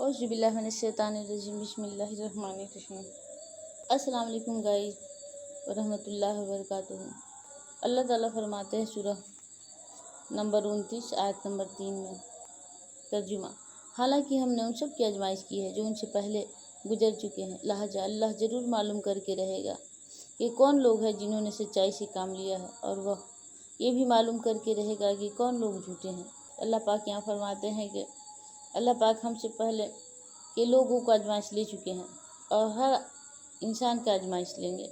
औज़ुबिल्लाहिमिनश्शैतानिर्रजीम बिस्मिल्लाहिर्रहमानिर्रहीम। अस्सलाम वालेकुम गाइस व रहमतुल्लाहि व बरकातुहू। अल्लाह ताला फरमाते हैं सूरह नंबर 29 आयत नंबर 3 में, तर्जुमा, हालांकि हमने उन सब की आजमाइश की है जो उनसे पहले गुजर चुके हैं, लिहाजा अल्लाह ज़रूर मालूम करके रहेगा कि कौन लोग हैं जिन्होंने सच्चाई से काम लिया है, और वह ये भी मालूम करके रहेगा कि कौन लोग झूठे हैं। अल्लाह पाक यहाँ फरमाते हैं कि अल्लाह पाक हमसे पहले के लोगों को आजमाइश ले चुके हैं और हर इंसान का आजमाइश लेंगे।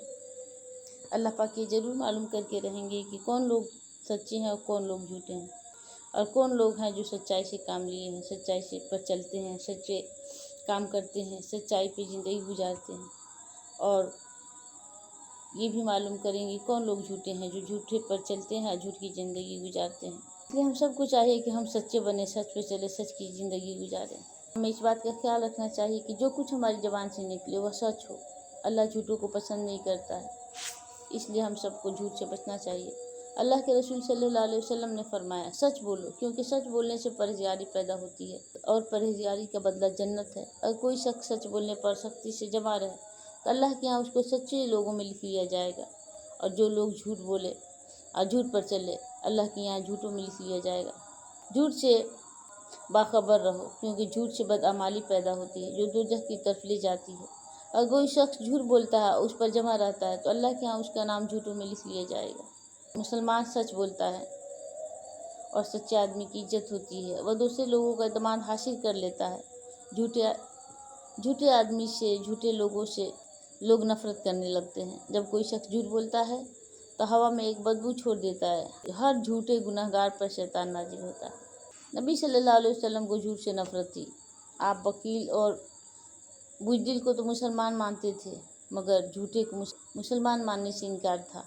अल्लाह पाक ये ज़रूर मालूम करके रहेंगे कि कौन लोग सच्चे हैं और कौन लोग झूठे हैं, और कौन लोग हैं जो सच्चाई से काम लिए हैं, सच्चाई से पर चलते हैं, सच्चे काम करते हैं, सच्चाई पे ज़िंदगी गुजारते हैं, और ये भी मालूम करेंगे कौन लोग झूठे हैं जो झूठे पर चलते हैं, झूठ की ज़िंदगी गुजारते हैं। इसलिए हम सबको चाहिए कि हम सच्चे बने, सच पे चले, सच की ज़िंदगी गुजारें। हमें इस बात का ख्याल रखना चाहिए कि जो कुछ हमारी ज़बान से निकले वह सच हो। अल्लाह झूठों को पसंद नहीं करता है, इसलिए हम सबको झूठ से बचना चाहिए। अल्लाह के रसूल सल्लल्लाहु अलैहि वसल्लम ने फरमाया, सच बोलो, क्योंकि सच बोलने से परहेज़गारी पैदा होती है और परहेज़गारी का बदला जन्नत है। अगर कोई शख्स सच बोलने पर सख्ती से जमा रहे तो अल्लाह के यहाँ उसको सच्चे लोगों में लिख लिया जाएगा, और जो लोग झूठ बोले और झूठ पर चले अल्लाह के यहाँ झूठों में लिख लिया जाएगा। झूठ से बाखबर रहो, क्योंकि झूठ से बदअमाली पैदा होती है जो दोज़ख की तरफ ले जाती है। अगर कोई शख्स झूठ बोलता है, उस पर जमा रहता है, तो अल्लाह के यहाँ उसका नाम झूठों में लिख लिया जाएगा। मुसलमान सच बोलता है और सच्चे आदमी की इज्जत होती है, वह दूसरे लोगों का एतमाद हासिल कर लेता है। झूठे आदमी से, झूठे लोगों से लोग नफ़रत करने लगते हैं। जब कोई शख्स झूठ बोलता है तो हवा में एक बदबू छोड़ देता है। हर झूठे गुनहगार पर शैतान नाजिल होता है। नबी सल्लल्लाहु अलैहि वसल्लम को झूठ से नफ़रत थी। आप वकील और बुज़दिल को तो मुसलमान मानते थे, मगर झूठे को मुसलमान मानने से इनकार था।